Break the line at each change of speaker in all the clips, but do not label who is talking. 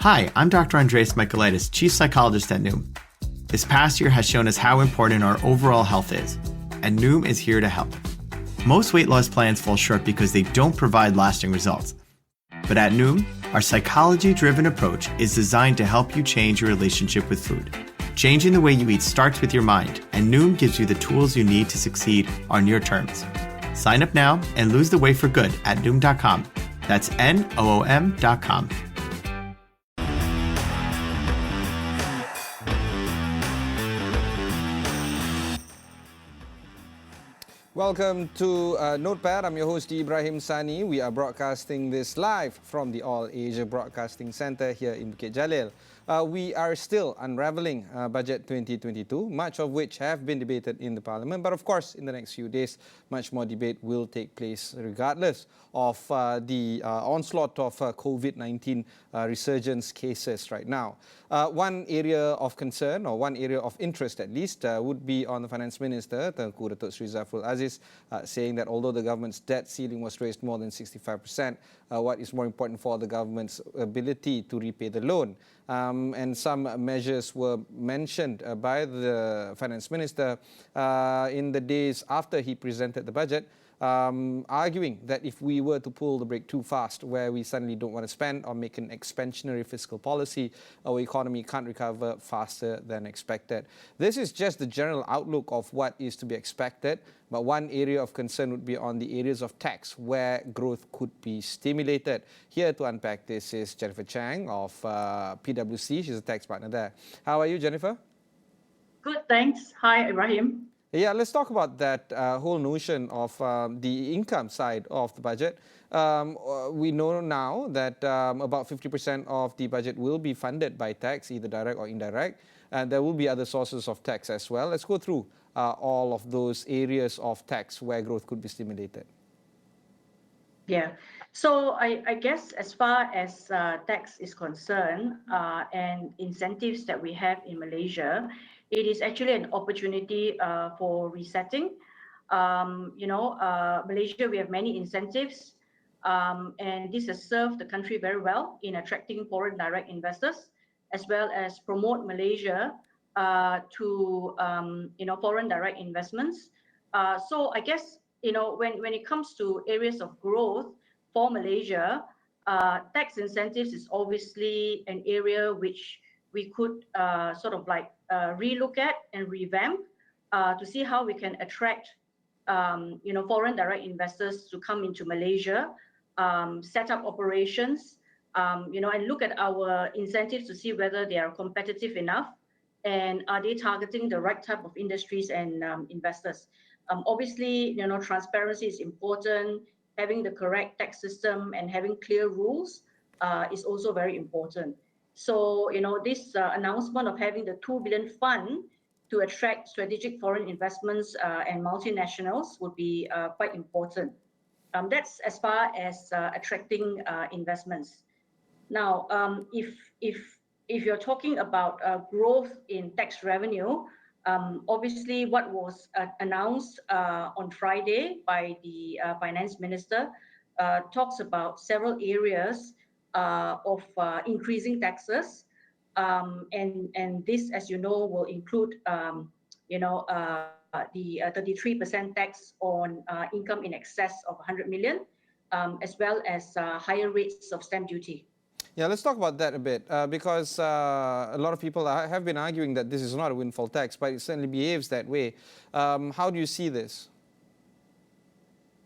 Hi, I'm Dr. Andreas Michaelitis, Chief Psychologist at Noom. This past year has shown us how important our overall health is, and Noom is here to help. Most weight loss plans fall short because they don't provide lasting results. But at Noom, our psychology-driven approach is designed to help you change your relationship with food. Changing the way you eat starts with your mind, and Noom gives you the tools you need to succeed on your terms. Sign up now and lose the weight for good at Noom.com. That's Noom.com.
Welcome to Notepad. I'm your host Ibrahim Sani. We are broadcasting this live from the All Asia Broadcasting Centre here in Bukit Jalil. We are still unravelling Budget 2022, much of which have been debated in the Parliament. But of course, in the next few days, much more debate will take place regardless of the onslaught of COVID-19 resurgence cases right now. One area of concern, or one area of interest at least, would be on the Finance Minister, Tengku Datuk Sri Zafrul Aziz, saying that although the government's debt ceiling was raised more than 65%, what is more important for the government's ability to repay the loan. And some measures were mentioned by the Finance Minister in the days after he presented the budget, arguing that if we were to pull the brake too fast, where we suddenly don't want to spend or make an expansionary fiscal policy, our economy can't recover faster than expected. This is just the general outlook of what is to be expected, but one area of concern would be on the areas of tax where growth could be stimulated. Here to unpack this is Jennifer Chang of PwC. She's a tax partner there. How are you, Jennifer?
Good, thanks. Hi, Ibrahim.
Yeah, let's talk about that whole notion of the income side of the budget. We know now that about 50% of the budget will be funded by tax, either direct or indirect, and there will be other sources of tax as well. Let's go through all of those areas of tax where growth could be stimulated.
Yeah, so I guess as far as tax is concerned and incentives that we have in Malaysia, it is actually an opportunity for resetting. Malaysia, we have many incentives, and this has served the country very well in attracting foreign direct investors, as well as promote Malaysia to foreign direct investments. So I guess when it comes to areas of growth for Malaysia, tax incentives is obviously an area which we could relook at and revamp to see how we can attract foreign direct investors to come into Malaysia, set up operations, and look at our incentives to see whether they are competitive enough and are they targeting the right type of industries and investors. Obviously, transparency is important. Having the correct tax system and having clear rules is also very important. So, this announcement of having the 2 billion fund to attract strategic foreign investments and multinationals would be quite important. That's as far as attracting investments. Now, if you're talking about growth in tax revenue, obviously what was announced on Friday by the Finance Minister talks about several areas of increasing taxes, and this, as you know, will include the 33% tax on income in excess of 100 million, as well as higher rates of stamp duty.
Yeah, let's talk about that a bit, because a lot of people have been arguing that this is not a windfall tax, but it certainly behaves that way. How do you see this?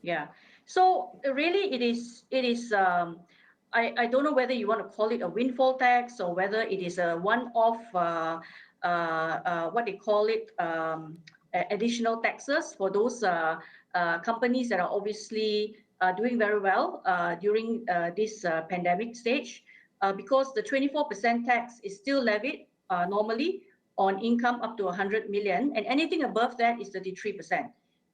Yeah, so really it is. I don't know whether you want to call it a windfall tax or whether it is a one-off, what they call it, additional taxes for those companies that are obviously doing very well during this pandemic stage, because the 24% tax is still levied normally on income up to 100 million, and anything above that is 33%.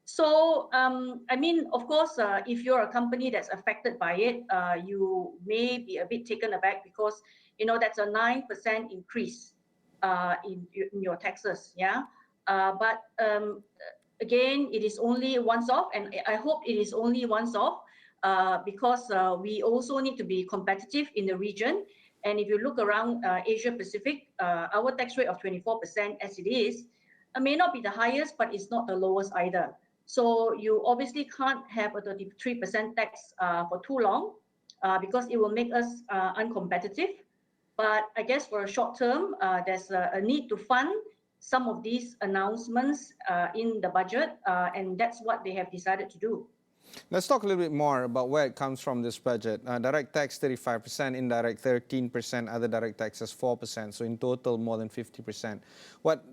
So, of course, if you're a company that's affected by it, you may be a bit taken aback because, that's a 9% increase in your taxes, yeah? But again, it is only once off, and I hope it is only once off because we also need to be competitive in the region. And if you look around Asia Pacific, our tax rate of 24% as it is, may not be the highest, but it's not the lowest either. So you obviously can't have a 33% tax for too long because it will make us uncompetitive. But I guess for a short term, there's a need to fund some of these announcements in the budget, and that's what they have decided to do.
Let's talk a little bit more about where it comes from, this budget. Direct tax 35%, indirect 13%, other direct taxes 4%, so in total more than 50%. What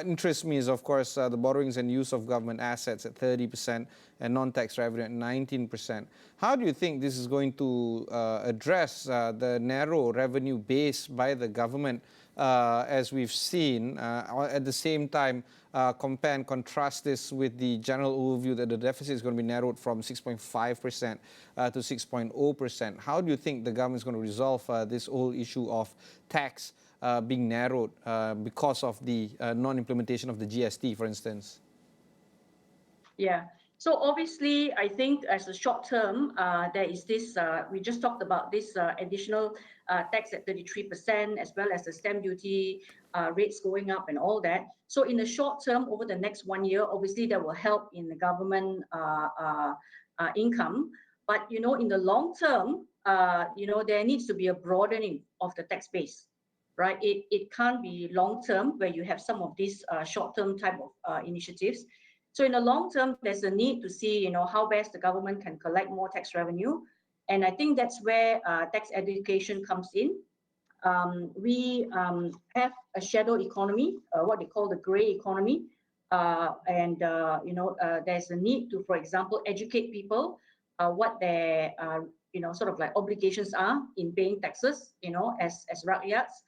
interests me is, of course, the borrowings and use of government assets at 30% and non-tax revenue at 19%. How do you think this is going to address the narrow revenue base by the government, as we've seen, at the same time compare and contrast this with the general overview that the deficit is going to be narrowed from 6.5% to 6.0%. How do you think the government is going to resolve this whole issue of tax being narrowed because of the non-implementation of the GST, for instance?
Yeah. So obviously, I think as a short term, there is this, we just talked about this additional tax at 33%, as well as the stamp duty rates going up and all that. So in the short term, over the next 1 year, obviously that will help in the government income. But, you know, in the long term, you know, there needs to be a broadening of the tax base, right? It can't be long term where you have some of these short term type of initiatives. So in the long term, there's a need to see, you know, how best the government can collect more tax revenue. And I think that's where tax education comes in. We have a shadow economy, what they call the gray economy. You know, there's a need to, for example, educate people what their, you know, sort of like obligations are in paying taxes, you know, as rakyats.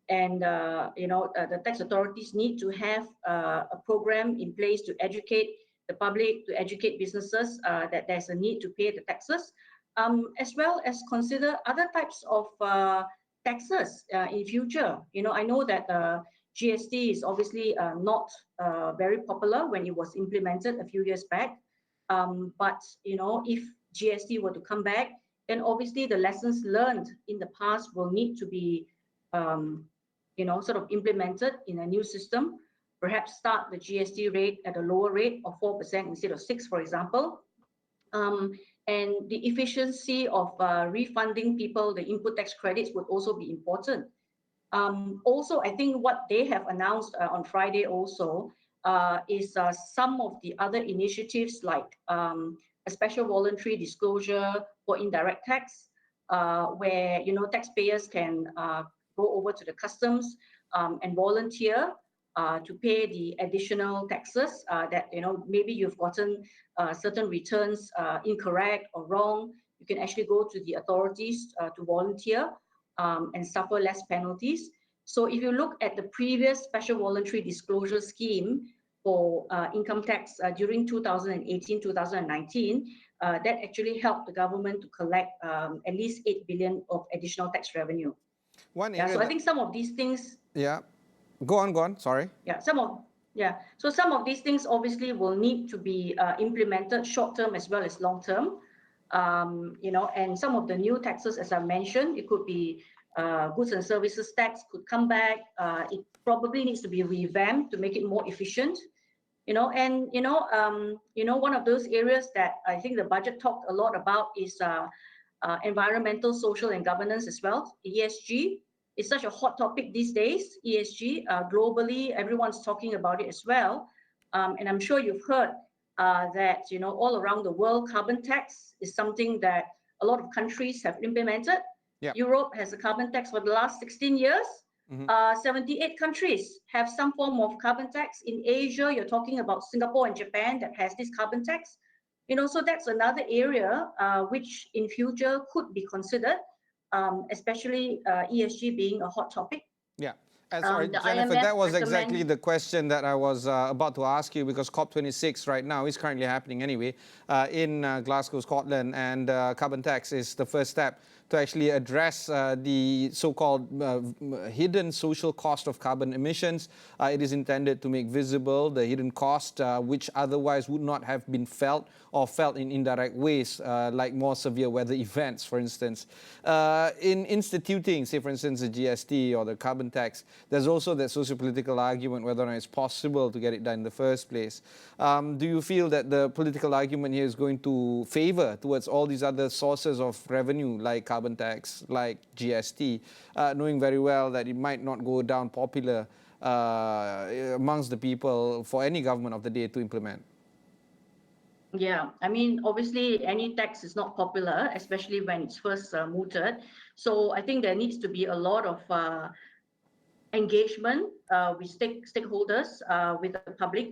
You know, the tax authorities need to have a program in place to educate the public, to educate businesses that there's a need to pay the taxes, as well as consider other types of taxes in future. You know, I know that GST is obviously not very popular when it was implemented a few years back. But, you know, if GST were to come back, then obviously the lessons learned in the past will need to be you know, sort of implemented in a new system, perhaps start the GST rate at a lower rate of 4% instead of 6%, for example. And the efficiency of refunding people the input tax credits would also be important. Also, I think what they have announced on Friday also is some of the other initiatives like a special voluntary disclosure for indirect tax, where, you know, taxpayers can go over to the customs and volunteer to pay the additional taxes that, you know, maybe you've gotten certain returns incorrect or wrong. You can actually go to the authorities to volunteer and suffer less penalties. So if you look at the previous special voluntary disclosure scheme for income tax during 2018-2019, that actually helped the government to collect at least 8 billion of additional tax revenue. So I think some of these things.
Yeah, go on. Sorry.
Yeah, so some of these things obviously will need to be implemented short term as well as long term. You know, and some of the new taxes, as I mentioned, it could be goods and services tax could come back. It probably needs to be revamped to make it more efficient. You know, and you know, one of those areas that I think the budget talked a lot about is environmental, social, and governance as well. ESG is such a hot topic these days. ESG globally, everyone's talking about it as well. And I'm sure you've heard that, you know, all around the world, carbon tax is something that a lot of countries have implemented. Yep. Europe has a carbon tax for the last 16 years. 78 countries have some form of carbon tax. In Asia, you're talking about Singapore and Japan that has this carbon tax. You know, so that's another area which in future could be considered, especially ESG being a hot topic.
Yeah. Sorry, Jennifer, that was exactly the question that I was about to ask you, because COP26 right now is currently happening anyway in Glasgow, Scotland, and carbon tax is the first step to actually address the so-called hidden social cost of carbon emissions. It is intended to make visible the hidden cost which otherwise would not have been felt or felt in indirect ways, like more severe weather events, for instance. In instituting, say, for instance, the GST or the carbon tax, there's also that socio-political argument whether or not it's possible to get it done in the first place. Do you feel that the political argument here is going to favor towards all these other sources of revenue, like carbon tax, like GST, knowing very well that it might not go down popular amongst the people for any government of the day to implement?
Yeah, I mean, obviously, any tax is not popular, especially when it's first mooted. So I think there needs to be a lot of engagement with stakeholders, with the public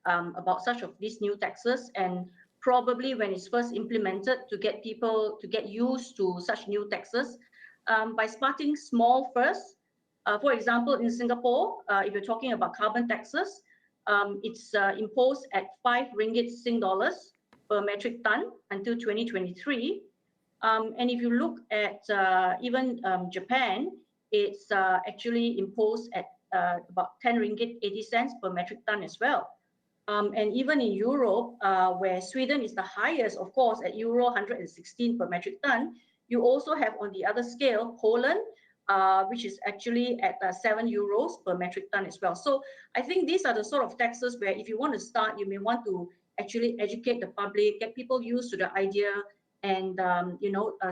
about such of these new taxes, and probably when it's first implemented, to get people to get used to such new taxes by starting small first. For example, in Singapore, if you're talking about carbon taxes, it's imposed at 5 ringgit Sing dollars per metric ton until 2023. And if you look at even Japan, it's actually imposed at about 10 ringgit 80 cents per metric ton as well. And even in Europe, where Sweden is the highest, of course, at euro 116 per metric ton, you also have on the other scale, Poland, which is actually at 7 euros per metric ton as well. So I think these are the sort of taxes where if you want to start, you may want to actually educate the public, get people used to the idea, and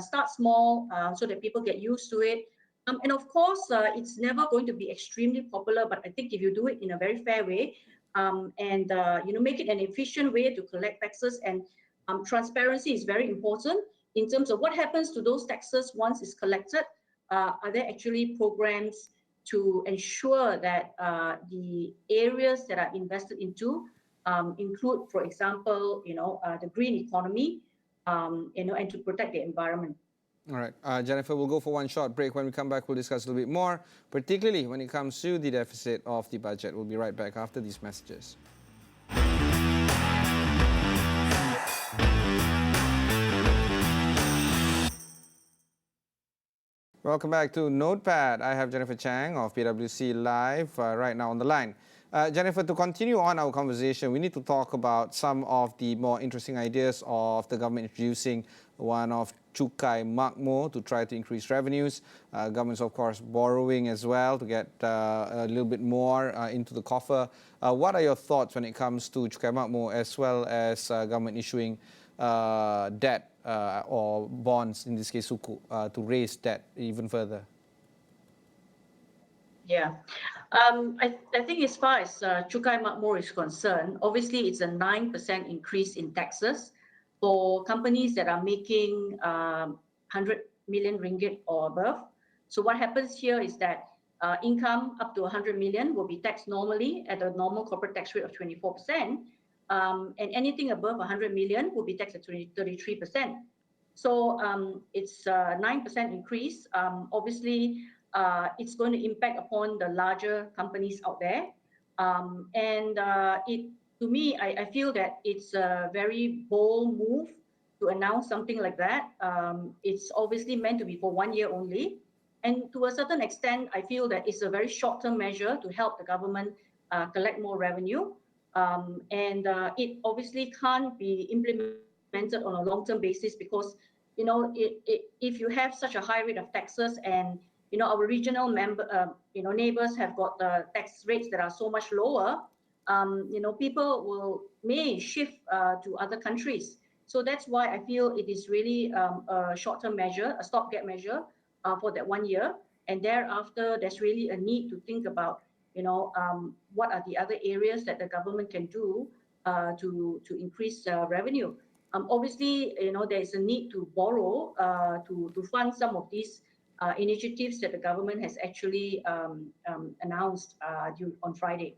start small so that people get used to it. And of course, it's never going to be extremely popular, but I think if you do it in a very fair way, and make it an efficient way to collect taxes, and transparency is very important in terms of what happens to those taxes once it's collected. Are there actually programs to ensure that the areas that are invested into include, for example, the green economy, and to protect the environment.
All right, Jennifer, we'll go for one short break. When we come back, we'll discuss a little bit more, particularly when it comes to the deficit of the budget. We'll be right back after these messages. Welcome back to Notepad. I have Jennifer Chang of PwC Live right now on the line. Jennifer, to continue on our conversation, we need to talk about some of the more interesting ideas of the government introducing one of Cukai Makmur to try to increase revenues. Government's, of course, borrowing as well to get a little bit more into the coffer. What are your thoughts when it comes to Cukai Makmur as well as government issuing debt or bonds, in this case Sukuk, to raise debt even further?
Yeah, I think as far as Cukai Makmur is concerned, obviously it's a 9% increase in taxes for companies that are making 100 million ringgit or above. So what happens here is that income up to 100 million will be taxed normally at a normal corporate tax rate of 24%, and anything above 100 million will be taxed at 33%. So it's a 9% increase. Obviously, it's going to impact upon the larger companies out there. To me, I feel that it's a very bold move to announce something like that. It's obviously meant to be for 1 year only. And to a certain extent, I feel that it's a very short-term measure to help the government collect more revenue. It obviously can't be implemented on a long-term basis because, if you have such a high rate of taxes and our regional neighbors have got tax rates that are so much lower, people may shift to other countries. So that's why I feel it is really a short-term measure, a stopgap measure for that 1 year. And thereafter, there's really a need to think about, what are the other areas that the government can do to increase revenue. Obviously, there is a need to borrow to fund some of these initiatives that the government has actually announced on Friday.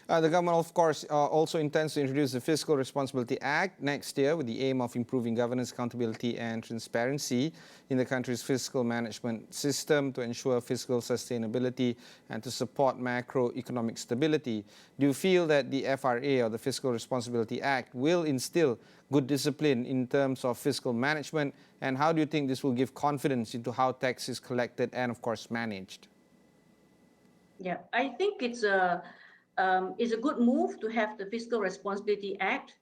The government, of course, also intends to introduce the Fiscal Responsibility Act next year with the aim of improving governance, accountability and transparency in the country's fiscal management system to ensure fiscal sustainability and to support macroeconomic stability. Do you feel that the FRA, or the Fiscal Responsibility Act, will instill good discipline in terms of fiscal management, and how do you think this will give confidence into how tax is collected and, of course, managed?
Yeah, I think it's a good move to have the Fiscal Responsibility Act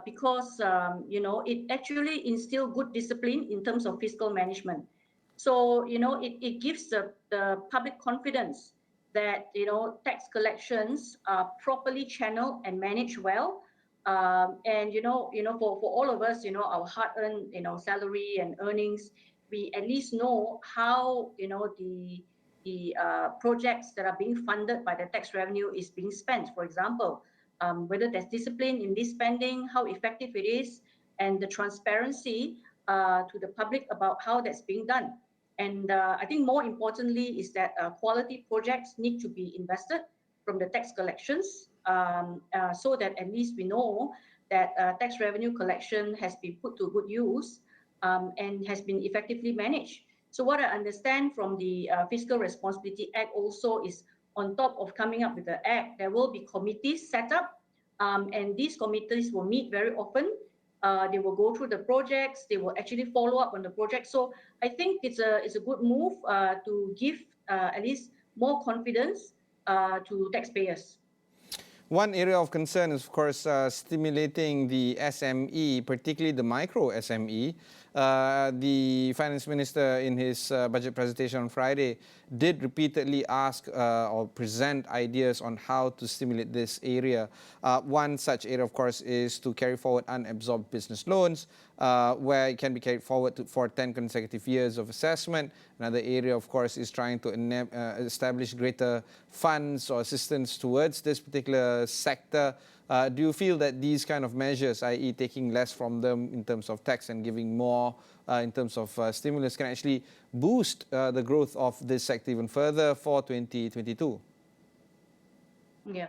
because it actually instills good discipline in terms of fiscal management. So it gives the public confidence that tax collections are properly channeled and managed well. And for all of us, our hard-earned salary and earnings, we at least know how the projects that are being funded by the tax revenue is being spent. For example, whether there's discipline in this spending, how effective it is, and the transparency to the public about how that's being done. And I think more importantly is that quality projects need to be invested from the tax collections so that at least we know that tax revenue collection has been put to good use and has been effectively managed. So what I understand from the Fiscal Responsibility Act also is, on top of coming up with the act, there will be committees set up, and these committees will meet very often. They will go through the projects. They will actually follow up on the project. So I think it's a good move to give at least more confidence to taxpayers.
One area of concern is, of course, stimulating the SME, particularly the micro SME. The finance minister, in his budget presentation on Friday, did repeatedly ask or present ideas on how to stimulate this area. One such area, of course, is to carry forward unabsorbed business loans, where it can be carried forward for 10 consecutive years of assessment. Another area, of course, is trying to establish greater funds or assistance towards this particular sector. Do you feel that these kind of measures, i.e. taking less from them in terms of tax and giving more in terms of stimulus, can actually boost the growth of this sector even further for 2022?
Yeah,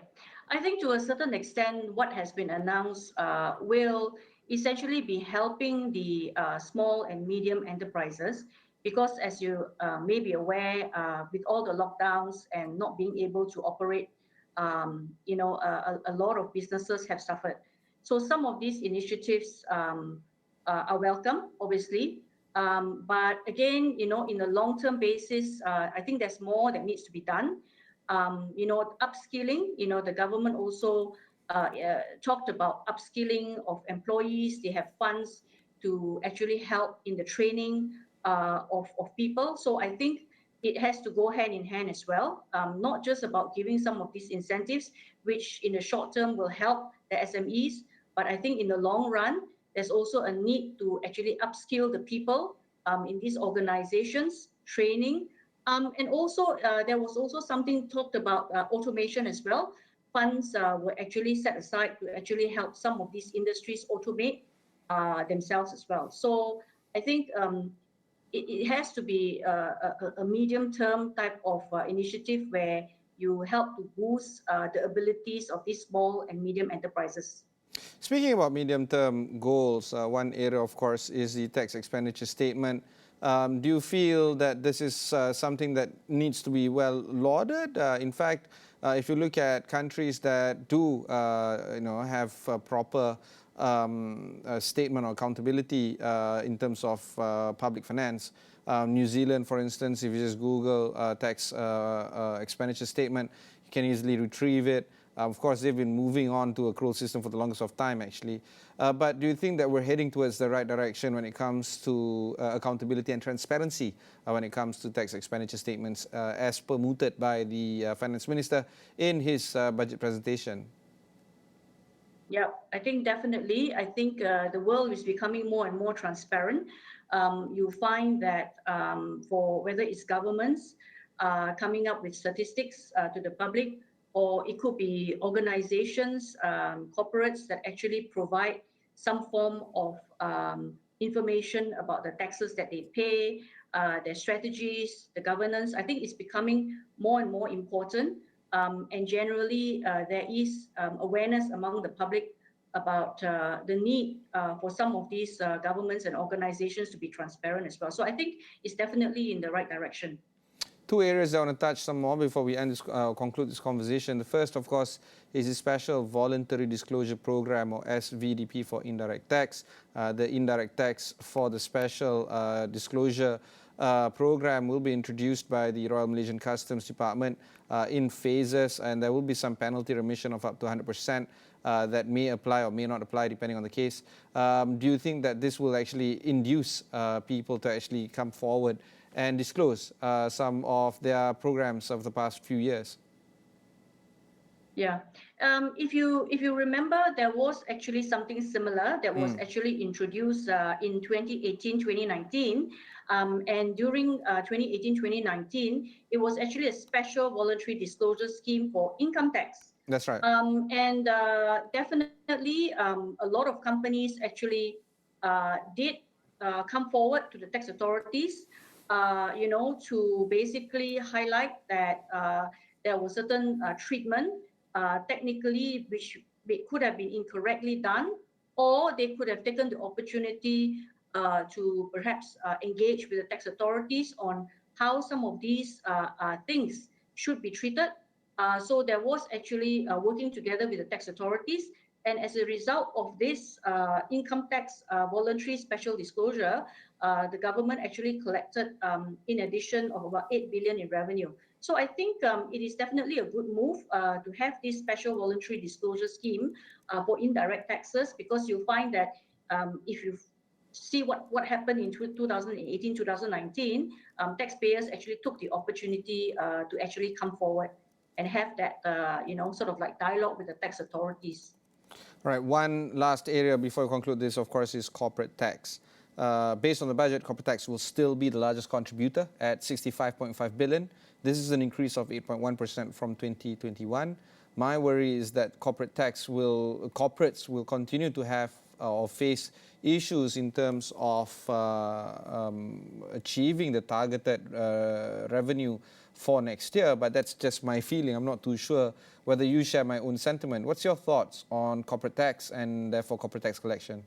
I think to a certain extent, what has been announced will essentially be helping the small and medium enterprises, because as you may be aware, with all the lockdowns and not being able to operate, a lot of businesses have suffered. So some of these initiatives are welcome, obviously. But again, in a long-term basis, I think there's more that needs to be done. Upskilling, the government also talked about upskilling of employees. They have funds to actually help in the training of people. So I think it has to go hand in hand as well, not just about giving some of these incentives, which in the short term will help the SMEs, but I think in the long run, there's also a need to actually upskill the people in these organizations, training. And also, there was also something talked about automation as well. Funds were actually set aside to actually help some of these industries automate themselves as well. So I think it has to be a medium-term type of initiative where you help to boost the abilities of these small and medium enterprises.
Speaking about medium-term goals, one area, of course, is the tax expenditure statement. Do you feel that this is something that needs to be well lauded? In fact, if you look at countries that do, have a proper statement or accountability in terms of public finance, New Zealand, for instance, if you just Google tax expenditure statement, you can easily retrieve it. Of course, they've been moving on to a accrual system for the longest of time, actually. But do you think that we're heading towards the right direction when it comes to accountability and transparency when it comes to tax expenditure statements as permuted by the finance minister in his budget presentation?
Yeah, I think definitely. I think the world is becoming more and more transparent. You find that for whether it's governments coming up with statistics to the public, or it could be organizations, corporates that actually provide some form of information about the taxes that they pay, their strategies, the governance. I think it's becoming more and more important and generally there is awareness among the public about the need for some of these governments and organizations to be transparent as well. So I think it's definitely in the right direction.
Two areas I want to touch some more before we conclude this conversation. The first, of course, is the Special Voluntary Disclosure Program, or SVDP, for indirect tax. The indirect tax for the Special Disclosure Program will be introduced by the Royal Malaysian Customs Department in phases, and there will be some penalty remission of up to 100% that may apply or may not apply depending on the case. Do you think that this will actually induce people to actually come forward and disclose some of their programs of the past few years?
Yeah, if you remember, there was actually something similar that was actually introduced in 2018-2019, and during 2018-2019, it was actually a special voluntary disclosure scheme for income tax.
That's right.
And definitely, a lot of companies actually did come forward to the tax authorities, to basically highlight that there was certain treatment technically which could have been incorrectly done, or they could have taken the opportunity to perhaps engage with the tax authorities on how some of these things should be treated. So there was actually working together with the tax authorities, and as a result of this income tax voluntary special disclosure, the government actually collected in addition of about 8 billion in revenue. So I think it is definitely a good move to have this special voluntary disclosure scheme for indirect taxes, because you'll find that if you see what happened in 2018, 2019, taxpayers actually took the opportunity to actually come forward and have that, sort of like dialogue with the tax authorities.
All right, one last area before we conclude this, of course, is corporate tax. Based on the budget, corporate tax will still be the largest contributor at 65.5 billion. This is an increase of 8.1% from 2021. My worry is that corporates will continue to have or face issues in terms of achieving the targeted revenue for next year, but that's just my feeling. I'm not too sure whether you share my own sentiment. What's your thoughts on corporate tax and therefore corporate tax collection?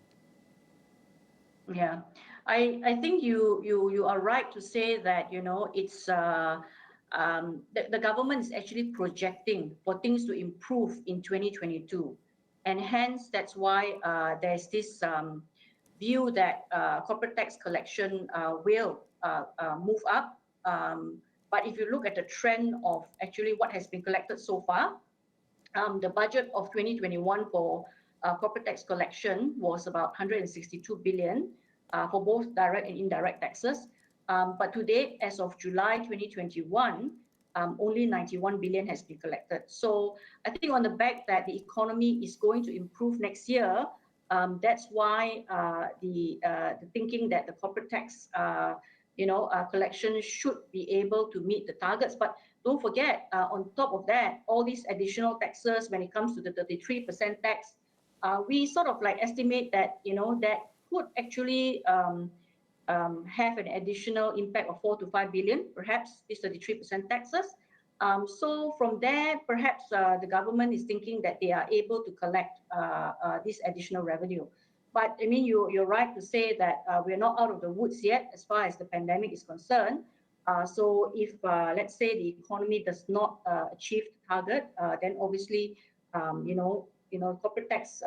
Yeah, I think you are right to say that, it's the government is actually projecting for things to improve in 2022, and hence that's why there's this view that corporate tax collection will move up. But if you look at the trend of actually what has been collected so far, the budget of 2021 for corporate tax collection was about 162 billion for both direct and indirect taxes. But to date, as of July 2021, only 91 billion has been collected. So I think on the back that the economy is going to improve next year, that's why the thinking that the corporate tax collection should be able to meet the targets. But don't forget, on top of that, all these additional taxes, when it comes to the 33% tax, we sort of like estimate that, that could actually have an additional impact of 4 to 5 billion, perhaps, these 33% taxes. So from there, perhaps the government is thinking that they are able to collect this additional revenue. But I mean, you're right to say that we're not out of the woods yet as far as the pandemic is concerned. So if, let's say, the economy does not achieve the target, then obviously, corporate tax,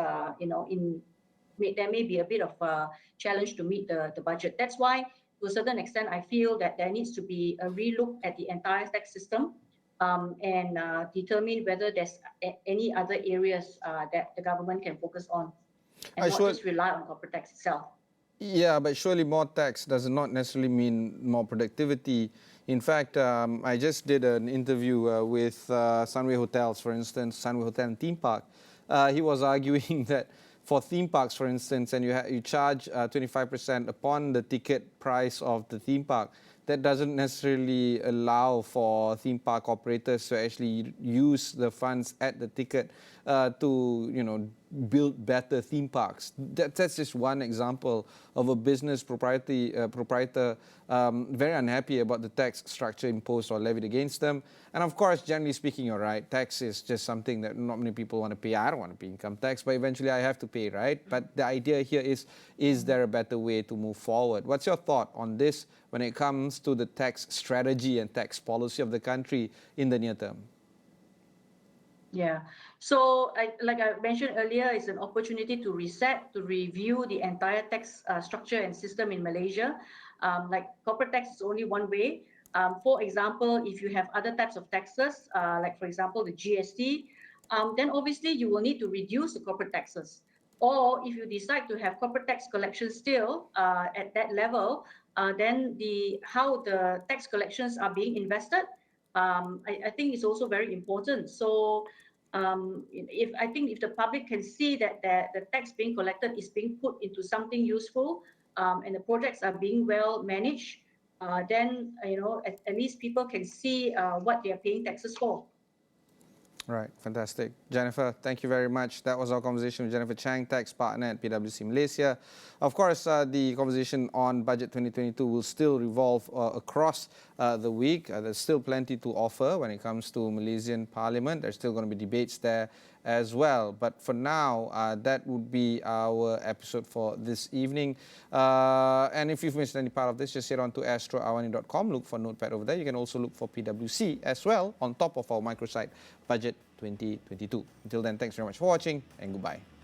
there may be a bit of a challenge to meet the budget. That's why, to a certain extent, I feel that there needs to be a relook at the entire tax system and determine whether there's any other areas that the government can focus on and not just rely on corporate tax itself.
Yeah, but surely more tax does not necessarily mean more productivity. In fact, I just did an interview with Sunway Hotels, for instance, Sunway Hotel and Theme Park. He was arguing that for theme parks, for instance, and you charge 25% upon the ticket price of the theme park, that doesn't necessarily allow for theme park operators to actually use the funds at the ticket to, build better theme parks. That's just one example of a business proprietor very unhappy about the tax structure imposed or levied against them. And of course, generally speaking, you're right, tax is just something that not many people want to pay. I don't want to pay income tax, but eventually I have to pay, right? But the idea here is there a better way to move forward? What's your thought on this when it comes to the tax strategy and tax policy of the country in the near term?
Yeah. So, like I mentioned earlier, it's an opportunity to reset, to review the entire tax structure and system in Malaysia. Like corporate tax is only one way. For example, if you have other types of taxes, like for example the GST, then obviously you will need to reduce the corporate taxes. Or if you decide to have corporate tax collection still at that level, then how the tax collections are being invested, I think is also very important. So if the public can see that the tax being collected is being put into something useful, and the projects are being well managed, then at least people can see what they are paying taxes for.
Right, fantastic. Jennifer, thank you very much. That was our conversation with Jennifer Chang, tax partner at PwC Malaysia. Of course, the conversation on Budget 2022 will still revolve across the week. There's still plenty to offer when it comes to Malaysian Parliament. There's still going to be debates there as well. But for now, that would be our episode for this evening. And if you've missed any part of this, just head on to astroawani.com. Look for Notepad over there. You can also look for PwC as well on top of our microsite Budget 2022. Until then, thanks very much for watching and goodbye.